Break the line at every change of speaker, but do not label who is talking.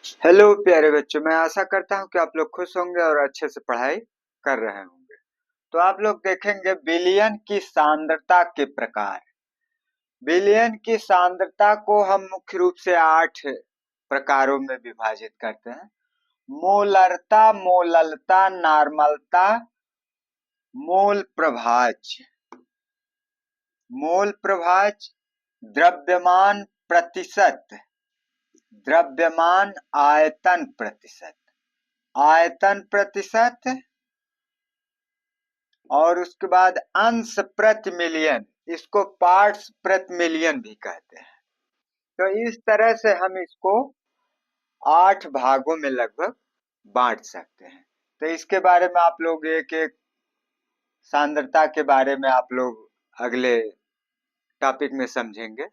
Hello प्यारे बच्चों, मैं आशा करता हूँ कि आप लोग खुश होंगे और अच्छे से पढ़ाई कर रहे होंगे। तो आप लोग देखेंगे बिलियन की सांद्रता के प्रकार। बिलियन की सांद्रता को हम मुख्य रूप से 8 प्रकारों में विभाजित करते हैं। मोलरता, मोललता, नॉर्मलता, मोल प्रभाज्य। मोल प्रभाज्य, द्रव्यमान प्रतिशत, द्रव्यमान आयतन प्रतिशत, आयतन प्रतिशत, और उसके बाद अंश प्रति मिलियन, इसको पार्ट्स प्रति मिलियन भी कहते हैं। तो इस तरह से हम इसको 8 भागों में लगभग बांट सकते हैं। तो इसके बारे में आप लोग एक एक सांद्रता के बारे में आप लोग अगले टॉपिक में समझेंगे।